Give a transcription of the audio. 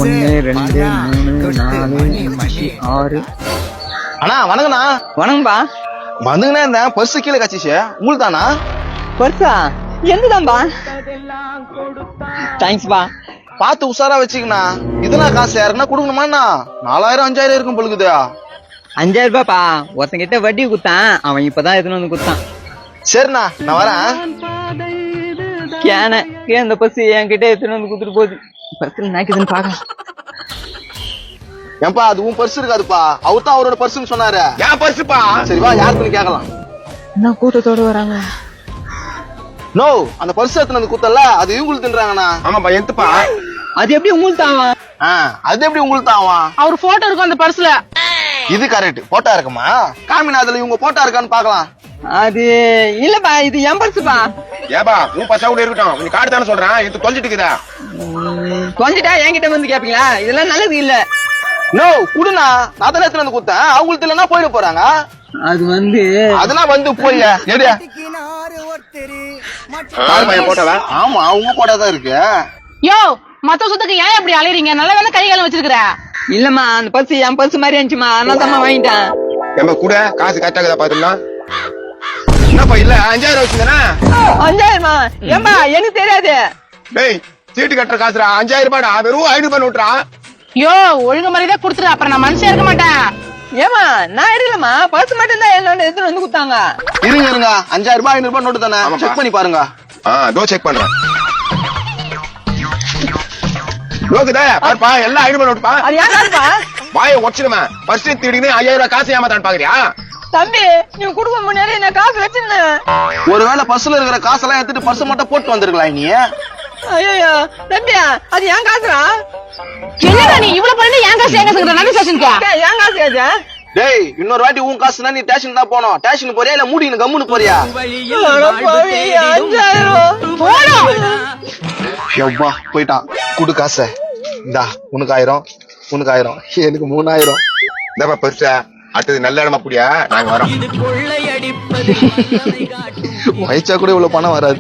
1 2 3 4 5 6. அண்ணா வணக்கண்ணா. வணக்கம்பா. வந்துங்கண்ணா இந்த பர்ஸ் கீழே கச்சிச்சு உங்களுக்கு தானா? பர்ஸா? எந்ததான்பா? தேங்க்ஸ்பா. பார்த்து உஷாரா வச்சுக்கண்ணா. இதெல்லாம் காசு யாருக்குன்னா கொடுக்கணுமாண்ணா? 4000 5000 இருக்கும் பொழுது. 5000 ரூபாய்ப்பா. ஒருத்தங்கிட்ட வட்டி குத்தான், அவன் இப்பதான் எடுத்துன்னு வந்து குத்தான். சரிண்ணா நான் வரேன். அந்த பஸ் என்கிட்ட எடுத்துன்னு வந்து குத்துட்டு போகுது. பர்ஸ் நாக்குதுன்னு பாக்கலாம். ஏன்பா அது உன் பர்ஸ் இருக்காதுப்பா, அவர் தான் அவரோட பர்ஸ்ன்னு சொன்னாரு. என் பர்சுப்பா. சரிவா யாருக்குன்னு கேட்கலாம். என்ன கூட்டத்தோட வராங்க? நோ, அந்த பர்ஸ் எடுத்துன்னு வந்து குத்தல அது இவங்களுக்கு தின்றாங்கண்ணா. ஆமாப்பா எத்துப்பா. அது எப்படி உங்களுக்கு தாவான்? அது எப்படி உங்களுக்கு தான் ஆவான்? அவர் போட்டோ இருக்கும் அந்த பர்ஸ்ல. இது கரெக்ட், போட்டா இருக்குமா? காமினா அதுல இவங்க போட்டா இருக்கான்னு பாக்கலாம். அது இல்லப்பா, இது என் பர்சுப்பா. ஏப்பா உன் பர்சா கூட இருக்கட்டும், நீ கார்டு தானே சொல்றேன், இது தொலைஞ்சிட்டு இருக்குதா? கொஞ்சிட்டா என்கிட்ட வந்து கேப்பீங்களா? இதெல்லாம் நல்லது இல்ல. நோ குடுண்ணா, நான் தானே எடுத்துன்னு வந்து குத்தேன். அவங்களுக்கு இல்லைன்னா போயிட போறாங்க. அது வந்து அதெல்லாம் வந்து போய் எடியா போட்டவா? ஆமா அவங்க போட்டாதான் இருக்கு. யோ மத்த சொத்துக்கு ஏன் இப்படி அலையறீங்க? நல்லா தானே கை காலம் வச்சிருக்கிற. இல்லம்மா, அந்த பர்ஸ் என் பர்ஸ் மாதிரி இருந்துச்சுமா, அதனால தான் வாங்கிட்டேன். ஏமா கூட காசு கரெக்டாக பாத்துக்கலாம். என்னப்பா இல்ல 5000 வச்சுதானே? 5000மா? ஏம்பா எனக்கு தெரியாது. டேய் சீட்டு கட்டுற காசுடா 5000 ரூபாடா, வெறும் 500 ரூபாய் நோட்டுறா. யோ ஒழுங்கு மாதிரியே கொடுத்துரு, அப்புறம் நான் மனுஷன் இருக்க மாட்டேன். ஏமா நான் எடுக்கலமா, பர்ஸ் மட்டும் தான் என்னோட எடுத்துட்டு வந்து குத்தாங்க. இருங்க 5000 ரூபாய் 500 ரூபாய் நோட்டு தானே, செக் பண்ணி பாருங்க. தோ செக் பண்றேன். லோகுதே பாருப்பா, எல்லாம் 500 ரூபாய் நோட்டுப்பா. அது யாருப்பா? வாயை உடச்சிடுவேன். ஃபர்ஸ்ட் திருடினே 5000 ரூபாய் காசு ஏமாத்தான் பாக்குறியா? தம்பி நீ குடும்ப முன்னாடி என்ன காசு வச்சிருந்தேன். ஒருவேளை பர்ஸ்ல இருக்கிற காசெல்லாம் எடுத்துட்டு பர்ஸ் மட்டும் போட்டு வந்திருக்கலாம் நீ. ஐயோ தம்பியா, அது என் காசுடா. என்னடா நீ இவ்வளவு பண்ணி என் காசு எங்க இருக்கிற? நல்ல ஸ்டேஷனுக்கு என் காசு காசா? டேய் இன்னொரு வாட்டி உன் காசுனா நீ ஸ்டேஷன் தான் போனோம். ஸ்டேஷன் போறியா இல்ல மூடின்னு கம்முன்னு போறியா? 5000 போறோம். எவ்வா போயிட்டான். குடு காசை. இந்தா உனக்கு 1000, உனக்கு 1000, எனக்கு 3000. இந்தப்பா பர்சா, அடுத்தது நல்ல இடமா புடியா, நாங்க வரோம். வயிச்சா கூட இவ்வளவு பணம் வராது.